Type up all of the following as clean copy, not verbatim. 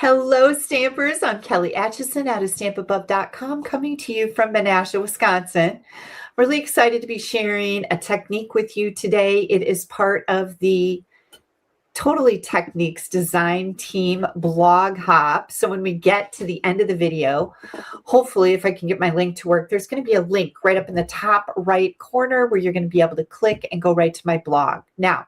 Hello, Stampers. I'm Kelly Acheson at AStampAbove.com, coming to you from Menasha, Wisconsin. Really excited to be sharing a technique with you today. It is part of the Totally Techniques design team blog hop. So when we get to the end of the video, hopefully if I can get my link to work, there's going to be a link right up in the top right corner where you're going to be able to click and go right to my blog. Now,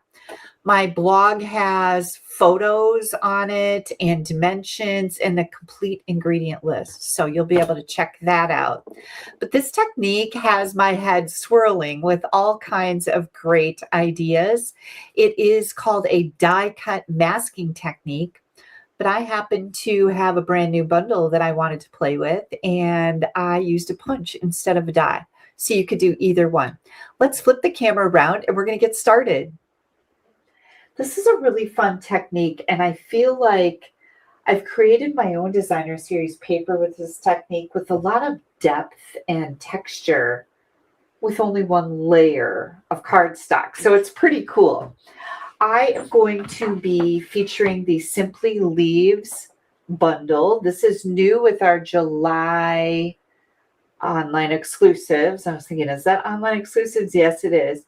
my blog has photos on it and dimensions and the complete ingredient list. So you'll be able to check that out. But this technique has my head swirling with all kinds of great ideas. It is called a die cut masking technique. But I happen to have a brand new bundle that I wanted to play with, and I used a punch instead of a die. So you could do either one. Let's flip the camera around and we're going to get started. This is a really fun technique, and I feel like I've created my own designer series paper with this technique with a lot of depth and texture with only one layer of cardstock. So it's pretty cool. I am going to be featuring the Simply Leaves bundle. This is new with our July online exclusives. I was thinking, is that online exclusives? Yes, it is.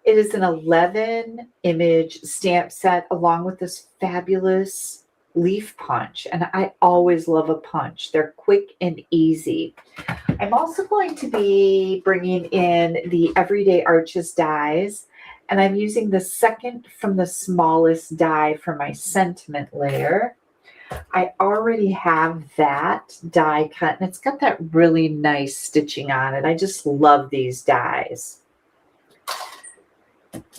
It is an 11 image stamp set along with this fabulous leaf punch. And I always love a punch. They're quick and easy. I'm also going to be bringing in the Everyday Arches dies. And I'm using the second from the smallest die for my sentiment layer. I already have that die cut, and it's got that really nice stitching on it. I just love these dies.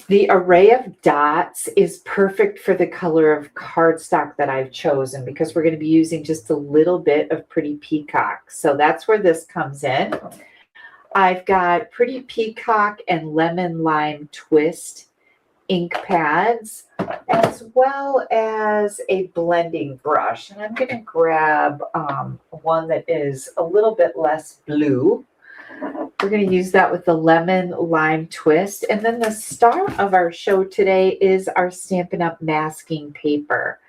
The array of dots is perfect for the color of cardstock that I've chosen because we're going to be using just a little bit of Pretty Peacock. So that's where this comes in. I've got Pretty Peacock and Lemon Lime Twist ink pads, as well as a blending brush. And I'm going to grab one that is a little bit less blue. We're going to use that with the Lemon Lime Twist. And then the star of our show today is our Stampin' Up! Masking paper.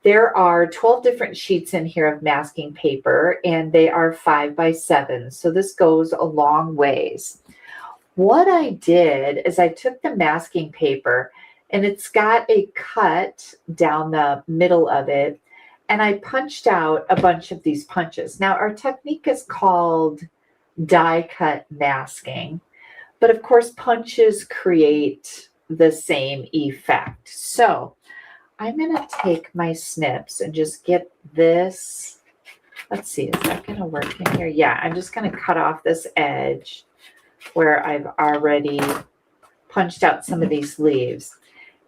There are 12 different sheets in here of masking paper, and they are 5 by 7. So this goes a long ways. What I did is I took the masking paper, and it's got a cut down the middle of it, and I punched out a bunch of these punches. Now, our technique is called die cut masking, but of course punches create the same effect. So I'm going to take my snips and just get this. Let's see, is that going to work in here? Yeah, I'm just going to cut off this edge where I've already punched out some of these leaves.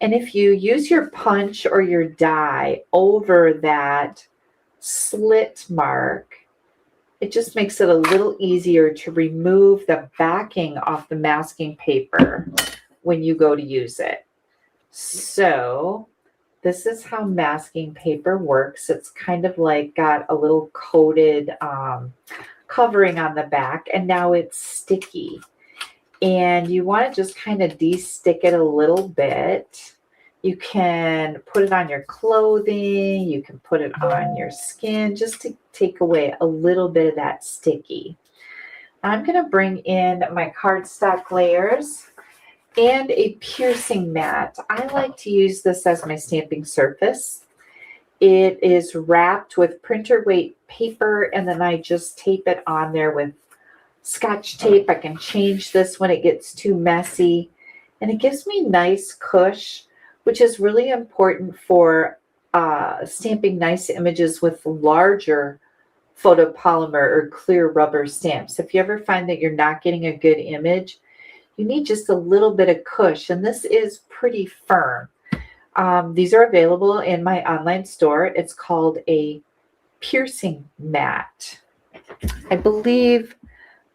And if you use your punch or your die over that slit mark, it just makes it a little easier to remove the backing off the masking paper when you go to use it. So this is how masking paper works. It's kind of like got a little coated covering on the back, and now it's sticky. And you want to just kind of de-stick it a little bit. You can put it on your clothing. You can put it on your skin just to take away a little bit of that sticky. I'm going to bring in my cardstock layers and a piercing mat. I like to use this as my stamping surface. It is wrapped with printer weight paper, and then I just tape it on there with Scotch tape. I can change this when it gets too messy, and it gives me nice cush, which is really important for stamping nice images with larger photopolymer or clear rubber stamps. If you ever find that you're not getting a good image, you need just a little bit of cush, and this is pretty firm. These are available in my online store. It's called a piercing mat. I believe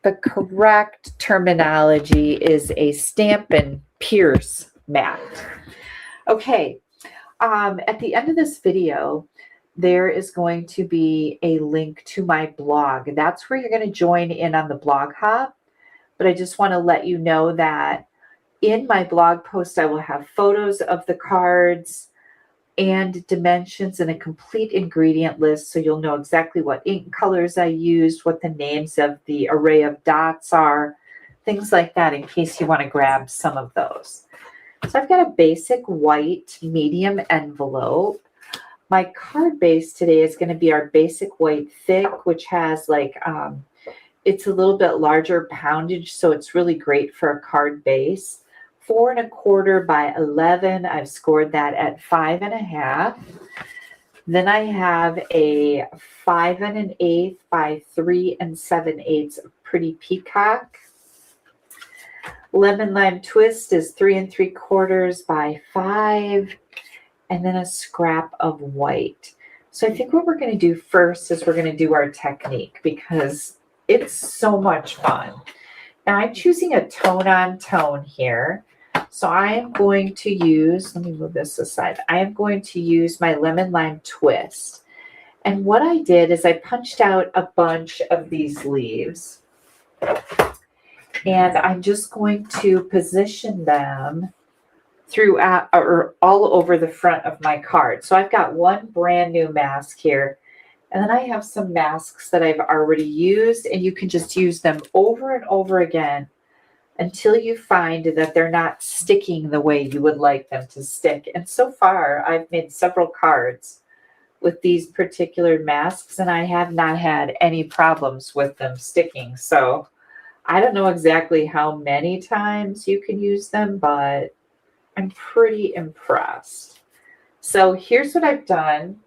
the correct terminology is a Stampin' Pierce mat. Okay, at the end of this video, there is going to be a link to my blog. That's where you're going to join in on the blog hop. But I just want to let you know that in my blog post, I will have photos of the cards, and dimensions and a complete ingredient list, so you'll know exactly what ink colors I used, what the names of the array of dots are, things like that, in case you want to grab some of those. So I've got a basic white medium envelope. My card base today is going to be our basic white thick, which has like, it's a little bit larger poundage, so it's really great for a card base. 4 1/4 by 11. I've scored that at 5 1/2. Then I have a 5 1/8 by 3 7/8 pretty peacock. Lemon lime twist is 3 3/4 by 5, and then a scrap of white. So I think what we're going to do first is we're going to do our technique, because it's so much fun. Now I'm choosing a tone on tone here. So I am going to use, let me move this aside. I am going to use my lemon lime twist. And what I did is I punched out a bunch of these leaves. And I'm just going to position them throughout or all over the front of my card. So I've got one brand new mask here. And then I have some masks that I've already used, and you can just use them over and over again until you find that they're not sticking the way you would like them to stick. And so far, I've made several cards with these particular masks, and I have not had any problems with them sticking. So I don't know exactly how many times you can use them, but I'm pretty impressed. So here's what I've done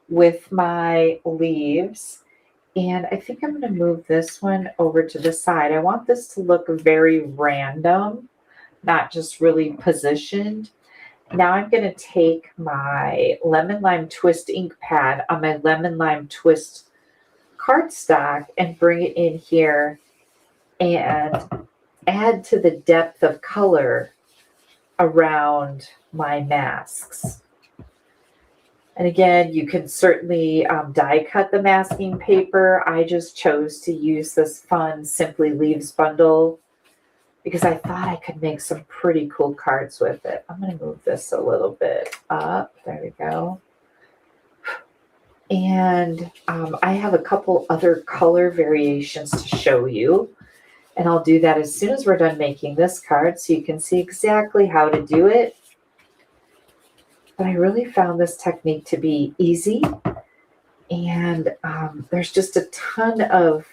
with my leaves. And I think I'm going to move this one over to the side. I want this to look very random, not just really positioned. Now I'm going to take my lemon lime twist ink pad on my lemon lime twist cardstock and bring it in here and add to the depth of color around my masks. And again, you can certainly die cut the masking paper. I just chose to use this fun Simply Leaves bundle because I thought I could make some pretty cool cards with it. I'm going to move this a little bit up. There we go. And I have a couple other color variations to show you. And I'll do that as soon as we're done making this card so you can see exactly how to do it. But I really found this technique to be easy, and there's just a ton of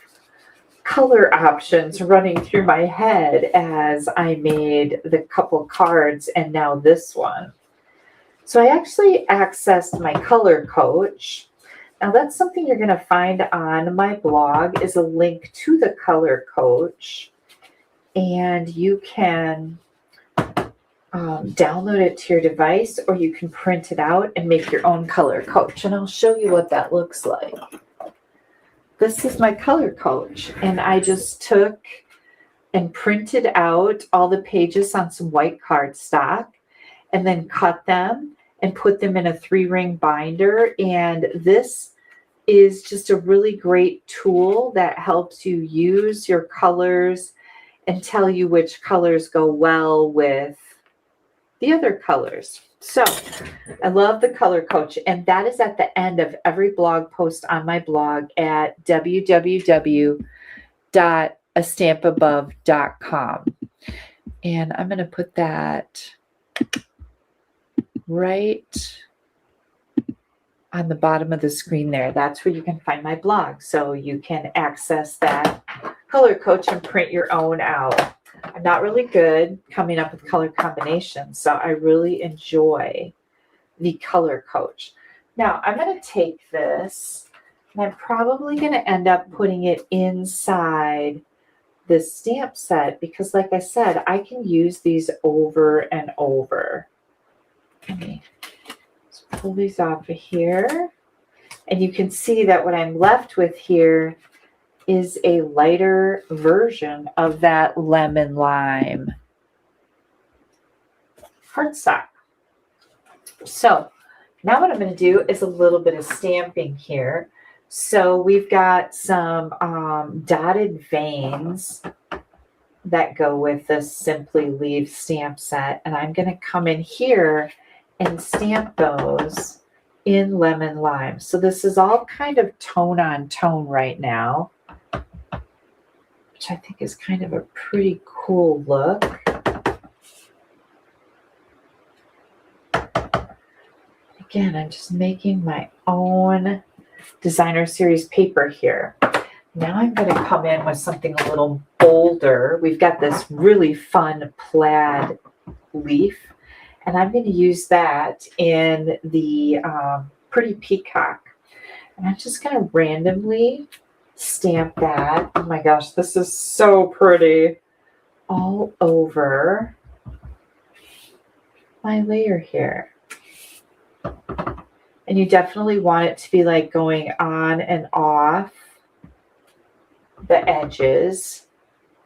color options running through my head as I made the couple cards and now this one. So I actually accessed my color coach. Now that's something you're going to find on my blog, is a link to the color coach, and you can download it to your device, or you can print it out and make your own color coach. And I'll show you what that looks like. This is my color coach, and I just took and printed out all the pages on some white cardstock and then cut them and put them in a 3-ring binder. And this is just a really great tool that helps you use your colors and tell you which colors go well with the other colors. So I love the color coach, and that is at the end of every blog post on my blog at www.AStampAbove.com. And I'm going to put that right on the bottom of the screen there. That's where you can find my blog, so you can access that color coach and print your own out. I'm not really good coming up with color combinations, so I really enjoy the color coach. Now I'm going to take this, and I'm probably going to end up putting it inside this stamp set because, like I said, I can use these over and over. Let me just pull these off of here, and you can see that what I'm left with here is a lighter version of that lemon lime cardstock. So now what I'm going to do is a little bit of stamping here. So we've got some dotted veins that go with this Simply Leaves stamp set, and I'm going to come in here and stamp those in lemon lime. So this is all kind of tone on tone right now, which I think is kind of a pretty cool look. Again, I'm just making my own designer series paper here. Now I'm going to come in with something a little bolder. We've got this really fun plaid leaf, and I'm going to use that in the pretty peacock. And I'm just going to randomly stamp that. Oh my gosh, this is so pretty. All over my layer here. And you definitely want it to be like going on and off the edges,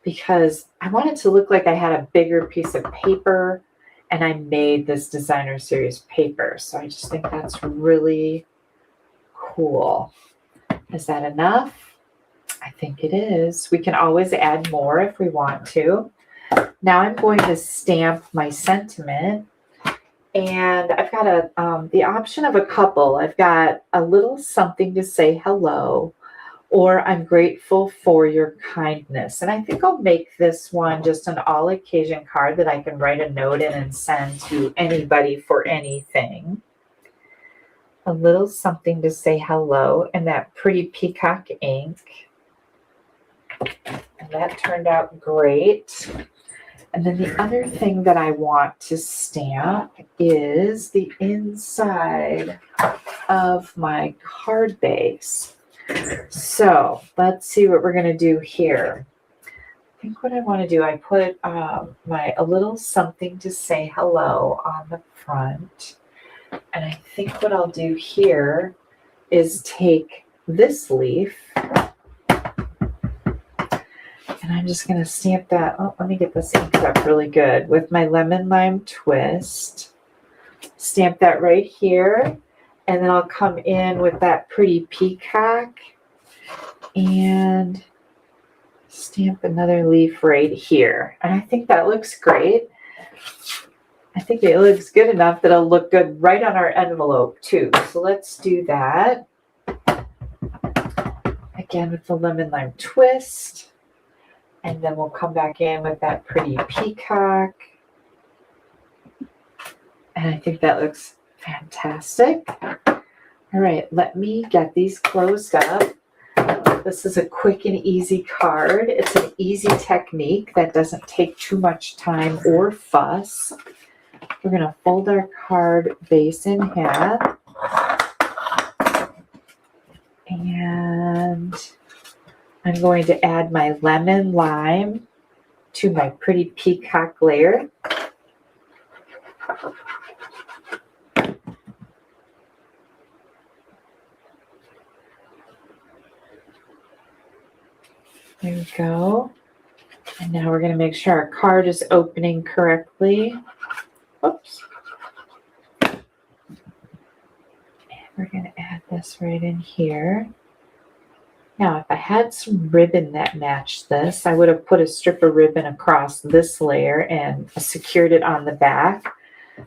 because I want it to look like I had a bigger piece of paper and I made this designer series paper. So I just think that's really cool. Is that enough? I think it is. We can always add more if we want to. Now I'm going to stamp my sentiment. And I've got the option of a couple. I've got a little something to say hello, or I'm grateful for your kindness. And I think I'll make this one just an all occasion card that I can write a note in and send to anybody for anything. A little something to say hello, and that pretty peacock ink. And that turned out great. And then the other thing that I want to stamp is the inside of my card base. So let's see what we're going to do here. I think what I want to do, I put a little something to say hello on the front. And I think what I'll do here is take this leaf, and I'm just going to stamp that. Oh, let me get this inked up really good with my lemon lime twist. Stamp that right here. And then I'll come in with that pretty peacock and stamp another leaf right here. And I think that looks great. I think it looks good enough that it'll look good right on our envelope too. So let's do that. Again with the lemon lime twist. And then we'll come back in with that pretty peacock. And I think that looks fantastic. All right, let me get these closed up. This is a quick and easy card. It's an easy technique that doesn't take too much time or fuss. We're going to fold our card base in half. And I'm going to add my lemon lime to my pretty peacock layer. There we go. And now we're going to make sure our card is opening correctly. Oops. And we're going to add this right in here. Now, if I had some ribbon that matched this, I would have put a strip of ribbon across this layer and secured it on the back.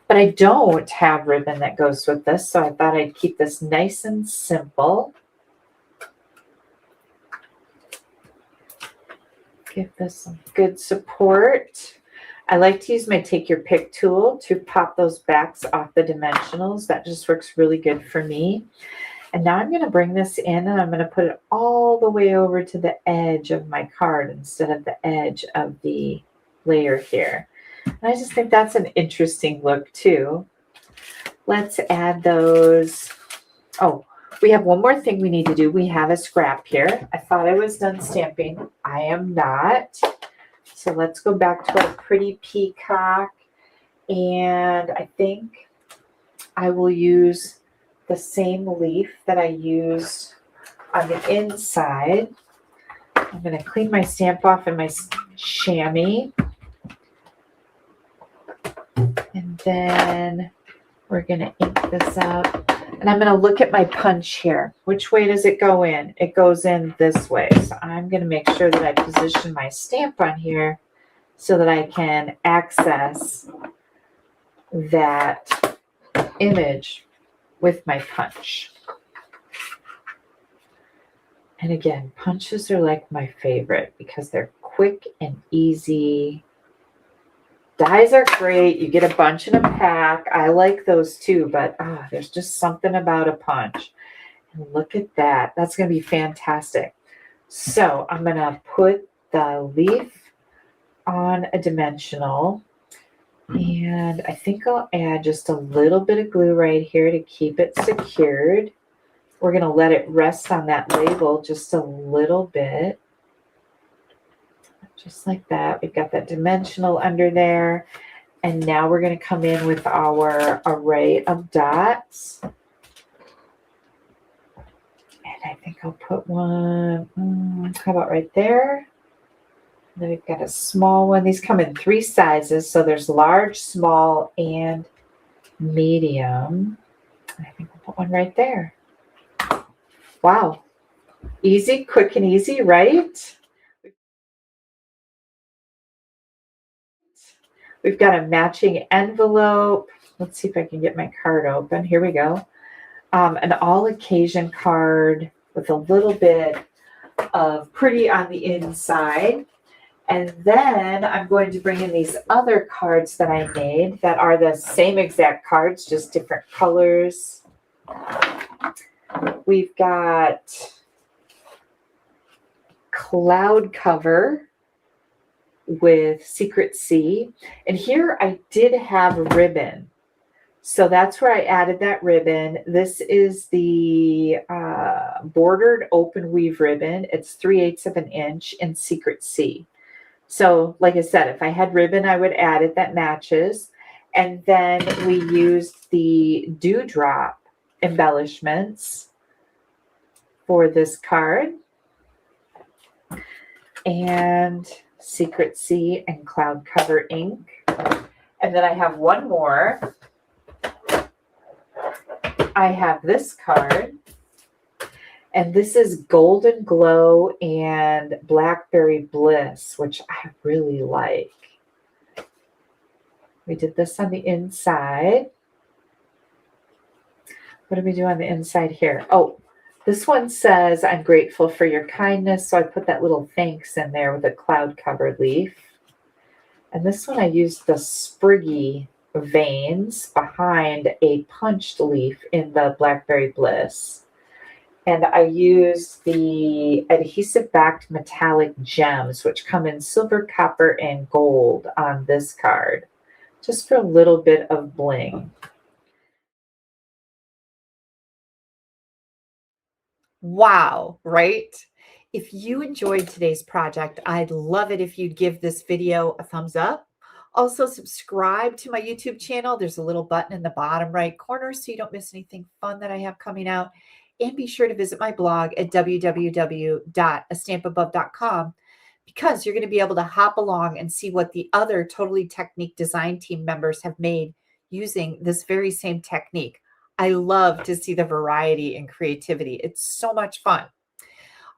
But I don't have ribbon that goes with this, so I thought I'd keep this nice and simple. Give this some good support. I like to use my Take Your Pick tool to pop those backs off the dimensionals. That just works really good for me. And now I'm going to bring this in and I'm going to put it all the way over to the edge of my card instead of the edge of the layer here. And I just think that's an interesting look too. Let's add those. Oh, we have one more thing we need to do. We have a scrap here. I thought I was done stamping. I am not. So let's go back to our pretty peacock. And I think I will use the same leaf that I used on the inside. I'm going to clean my stamp off in my chamois. And then we're going to ink this up. And I'm going to look at my punch here. Which way does it go in? It goes in this way. So I'm going to make sure that I position my stamp on here so that I can access that image with my punch. And again, punches are like my favorite because they're quick and easy. Dies are great. You get a bunch in a pack. I like those too, but there's just something about a punch. And look at that. That's going to be fantastic. So I'm going to put the leaf on a dimensional. And I think I'll add just a little bit of glue right here to keep it secured. We're going to let it rest on that label just a little bit. Just like that. We've got that dimensional under there. And now we're going to come in with our array of dots. And I think I'll put one, how about right there? And then we've got a small one. These come in 3 sizes. So there's large, small, and medium. I think I'll put one right there. Wow. Easy, quick and easy, right? We've got a matching envelope. Let's see if I can get my card open. Here we go. An all occasion card with a little bit of pretty on the inside. And then I'm going to bring in these other cards that I made that are the same exact cards, just different colors. We've got cloud cover with Secret Sea. And here I did have ribbon. So that's where I added that ribbon. This is the bordered open weave ribbon. It's 3/8 of an inch in Secret Sea. So like I said, if I had ribbon, I would add it that matches. And then we used the dewdrop embellishments for this card. And Secret Sea and cloud cover ink. And then I have one more. I have this card. And this is Golden Glow and Blackberry Bliss, which I really like. We did this on the inside. What do we do on the inside here? Oh, this one says, I'm grateful for your kindness. So I put that little thanks in there with a cloud covered leaf. And this one I used the spriggy veins behind a punched leaf in the Blackberry Bliss. And I used the adhesive backed metallic gems, which come in silver, copper, and gold on this card, just for a little bit of bling. Wow, right? If you enjoyed today's project, I'd love it if you'd give this video a thumbs up. Also, subscribe to my YouTube channel. There's a little button in the bottom right corner so you don't miss anything fun that I have coming out. And be sure to visit my blog at www.AStampAbove.com because you're going to be able to hop along and see what the other Totally Technique design team members have made using this very same technique. I love to see the variety and creativity. It's so much fun.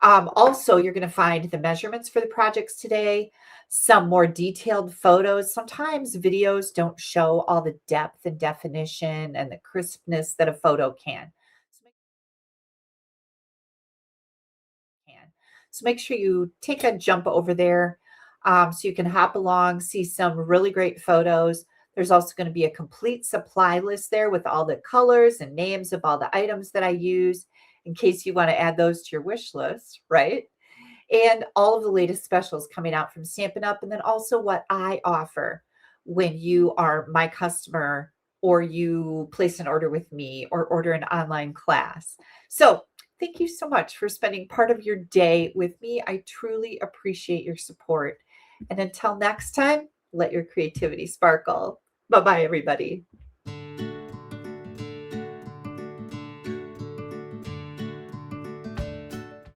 Also, you're going to find the measurements for the projects today, some more detailed photos. Sometimes videos don't show all the depth and definition and the crispness that a photo can. So make sure you take a jump over there so you can hop along, see some really great photos. There's also going to be a complete supply list there with all the colors and names of all the items that I use in case you want to add those to your wish list, right? And all of the latest specials coming out from Stampin' Up! And then also what I offer when you are my customer or you place an order with me or order an online class. So thank you so much for spending part of your day with me. I truly appreciate your support. And until next time, let your creativity sparkle. Bye-bye, everybody.